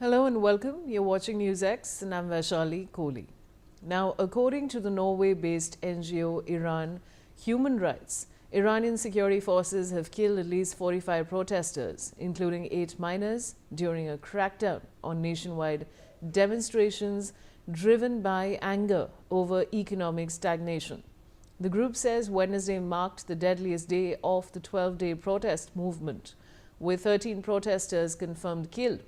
Hello and welcome. You're watching Newsx and I'm Vaishali Kohli. Now, according to the Norway-based NGO Iran Human Rights, Iranian security forces have killed at least 45 protesters, including 8 minors, during a crackdown on nationwide demonstrations driven by anger over economic stagnation. The group says Wednesday marked the deadliest day of the 12-day protest movement, with 13 protesters confirmed killed.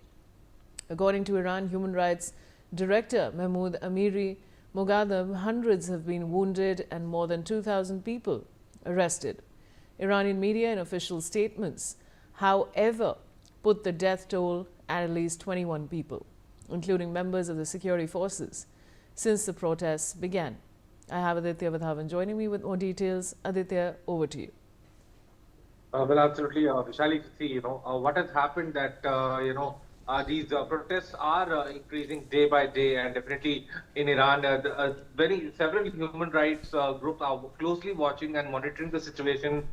According to Iran Human Rights Director Mahmoud Amiri Moghadam, hundreds have been wounded and more than 2,000 people arrested. Iranian media in official statements, however, put the death toll at least 21 people, including members of the security forces, since the protests began. I have Aditya Vadhavan joining me with more details. Aditya, over to you. Well, absolutely, Vishali, to see, what has happened that, these protests are increasing day by day, and definitely in Iran, several human rights groups are closely watching and monitoring the situation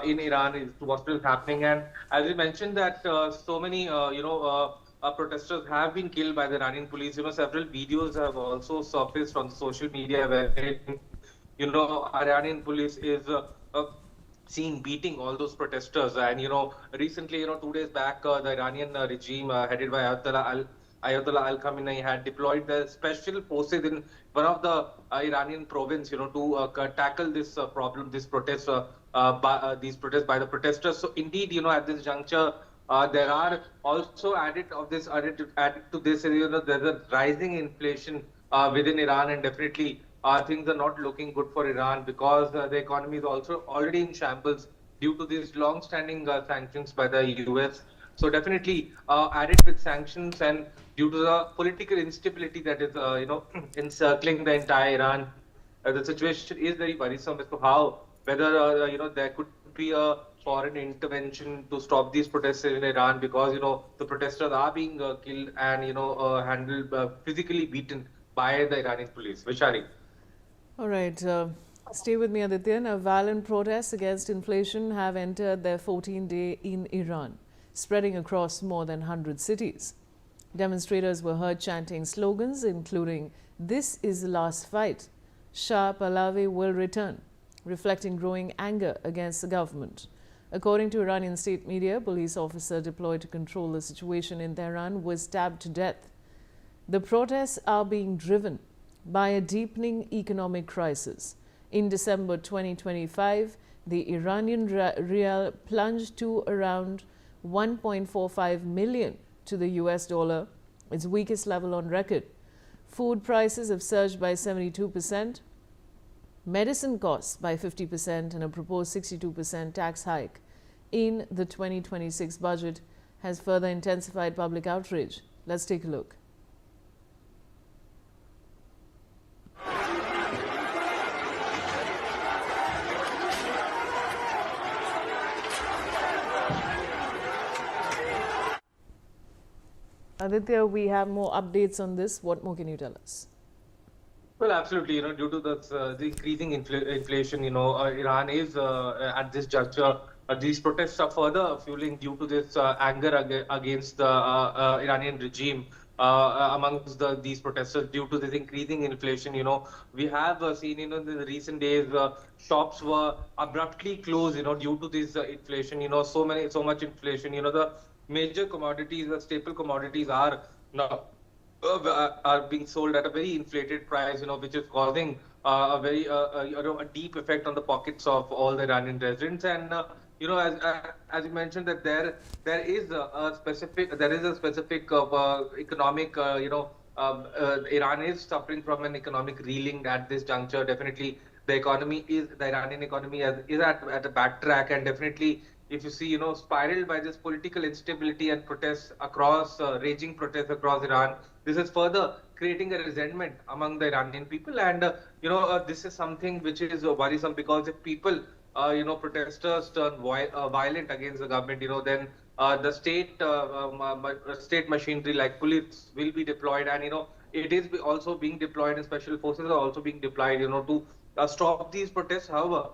in Iran is what is happening. And as you mentioned that so many, protesters have been killed by the Iranian police. Several videos have also surfaced on social media where, Iranian police is seen beating all those protesters. And recently, 2 days back, the Iranian regime headed by Ayatollah Al Khamenei had deployed the special forces in one of the Iranian province, to tackle this problem, this protest, these protests by the protesters. So indeed, at this juncture, there are also added to this, there's a rising inflation within Iran, and definitely things are not looking good for Iran because the economy is also already in shambles due to these long-standing sanctions by the US. So definitely added with sanctions and due to the political instability that is, encircling the entire Iran, the situation is very worrisome as to how whether there could be a foreign intervention to stop these protests in Iran, because the protesters are being killed and handled physically beaten by the Iranian police. Vishari. All right. Stay with me, Aditya. Now, violent protests against inflation have entered their 14th day in Iran, spreading across more than 100 cities. Demonstrators were heard chanting slogans including, "This is the last fight," "Shah Pahlavi will return," reflecting growing anger against the government. According to Iranian state media, a police officer deployed to control the situation in Tehran was stabbed to death. The protests are being driven by a deepening economic crisis. In December 2025, the Iranian rial plunged to around 1.45 million to the US dollar, its weakest level on record. Food prices have surged by 72%, medicine costs by 50%, and a proposed 62% tax hike in the 2026 budget has further intensified public outrage. Let's take a look. Aditya, we have more updates on this. What more can you tell us? Well, absolutely. Due to the increasing inflation, Iran is at this juncture. These protests are further fueling due to this anger against the Iranian regime amongst these protesters due to this increasing inflation. We have seen, in the recent days, shops were abruptly closed, due to this inflation. So much inflation. The major commodities, the staple commodities are now are being sold at a very inflated price, which is causing a deep effect on the pockets of all the Iranian residents. And as you mentioned, that there is a specific economic Iran is suffering from an economic reeling at this juncture. Definitely, the Iranian economy is at a backtrack, and definitely, if you see, spiraled by this political instability and protests across, raging protests across Iran, this is further creating a resentment among the Iranian people. And, this is something which is worrisome, because if people, protesters turn violent against the government, then the state machinery like police will be deployed. And, it is also being deployed, and special forces are also being deployed, to stop these protests. However,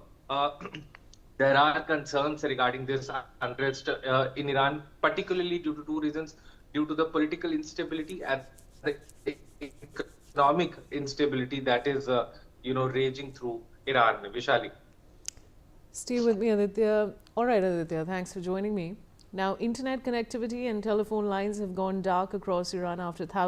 there are concerns regarding this unrest in Iran, particularly due to two reasons. due to the political instability and the economic instability that is, raging through Iran. Vishali. Stay with me, Aditya. All right, Aditya, thanks for joining me. Now, internet connectivity and telephone lines have gone dark across Iran after thousands